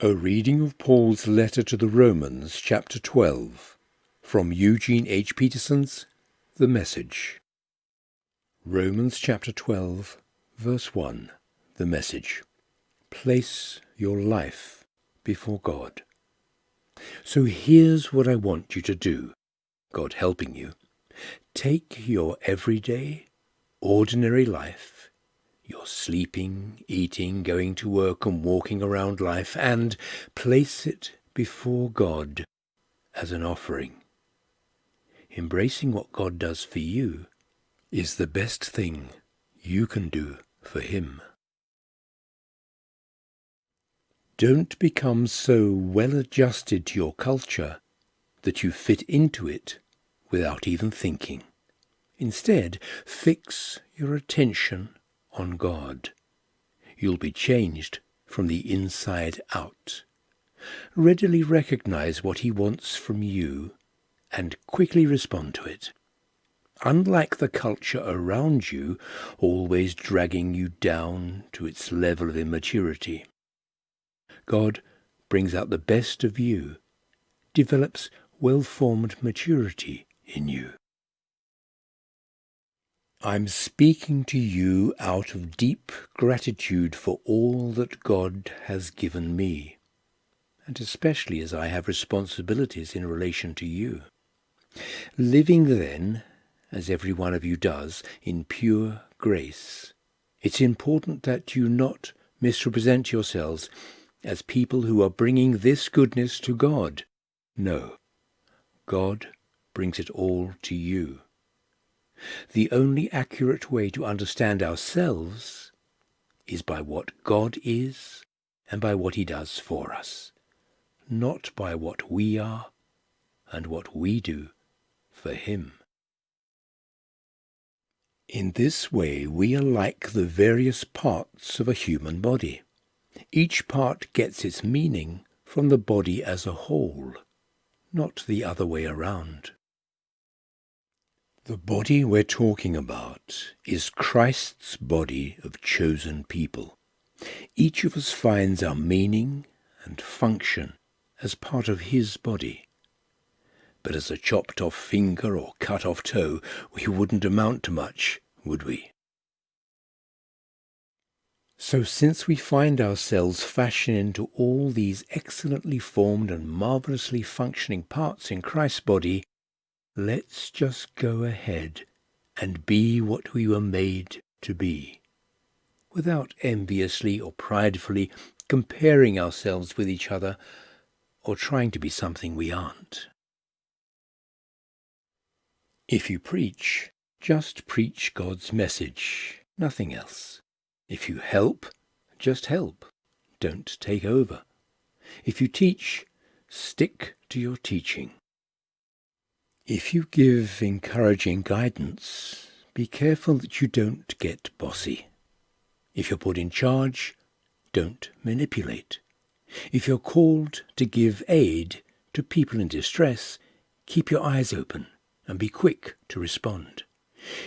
A reading of Paul's letter to the Romans, chapter 12, from Eugene H. Peterson's The Message. Romans chapter 12, verse 1, The Message. Place your life before God. So here's what I want you to do, God helping you. Take your everyday, ordinary life, your sleeping, eating, going to work and walking around life, and place it before God as an offering. Embracing what God does for you is the best thing you can do for Him. Don't become so well adjusted to your culture that you fit into it without even thinking. Instead, fix your attention on God. You'll be changed from the inside out. Readily recognize what He wants from you and quickly respond to it. Unlike the culture around you, always dragging you down to its level of immaturity, God brings out the best of you, develops well-formed maturity in you. I'm speaking to you out of deep gratitude for all that God has given me, and especially as I have responsibilities in relation to you. Living then, as every one of you does, in pure grace, it's important that you not misrepresent yourselves as people who are bringing this goodness to God. No, God brings it all to you. The only accurate way to understand ourselves is by what God is and by what He does for us, not by what we are and what we do for Him. In this way, we are like the various parts of a human body. Each part gets its meaning from the body as a whole, not the other way around. The body we're talking about is Christ's body of chosen people. Each of us finds our meaning and function as part of His body. But as a chopped-off finger or cut-off toe, we wouldn't amount to much, would we? So since we find ourselves fashioned into all these excellently formed and marvellously functioning parts in Christ's body, let's just go ahead and be what we were made to be, without enviously or pridefully comparing ourselves with each other or trying to be something we aren't. If you preach, just preach God's message, nothing else. If you help, just help. Don't take over. If you teach, stick to your teaching. If you give encouraging guidance, be careful that you don't get bossy. If you're put in charge, don't manipulate. If you're called to give aid to people in distress, keep your eyes open and be quick to respond.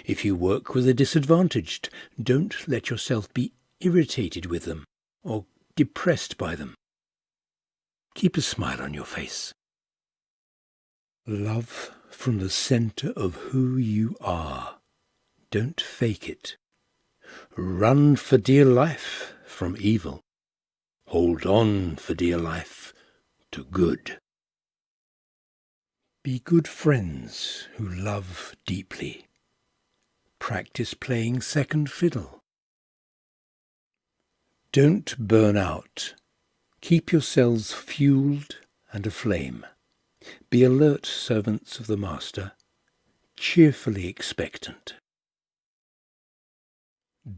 If you work with the disadvantaged, don't let yourself be irritated with them or depressed by them. Keep a smile on your face. Love from the center of who you are. Don't fake it. Run for dear life from evil. Hold on for dear life to good. Be good friends who love deeply. Practice playing second fiddle. Don't burn out. Keep yourselves fueled and aflame. Be alert servants of the Master, cheerfully expectant.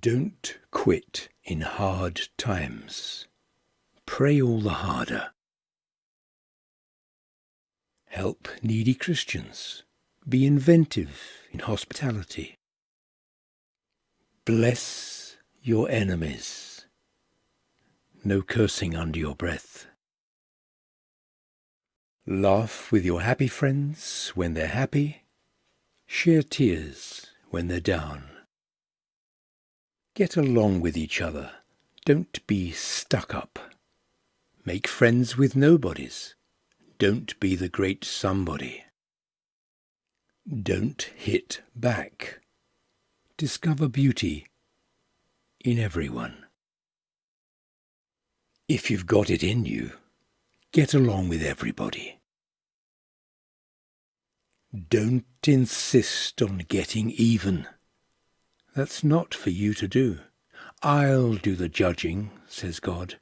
Don't quit in hard times. Pray all the harder. Help needy Christians. Be inventive in hospitality. Bless your enemies. No cursing under your breath. Laugh with your happy friends when they're happy. Share tears when they're down. Get along with each other. Don't be stuck up. Make friends with nobodies. Don't be the great somebody. Don't hit back. Discover beauty in everyone. If you've got it in you, get along with everybody. Don't insist on getting even. That's not for you to do. I'll do the judging, says God.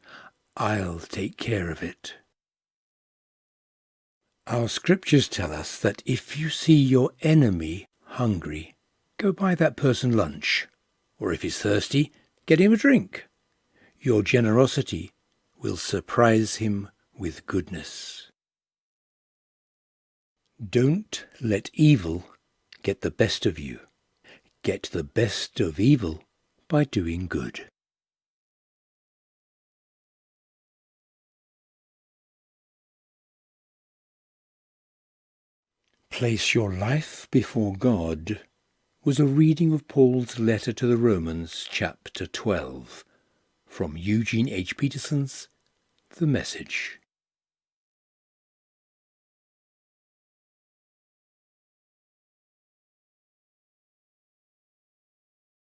I'll take care of it. Our scriptures tell us that if you see your enemy hungry, go buy that person lunch. Or if he's thirsty, get him a drink. Your generosity will surprise him with goodness. Don't let evil get the best of you. Get the best of evil by doing good. Place your life before God was a reading of Paul's letter to the Romans, chapter 12, from Eugene H. Peterson's The Message.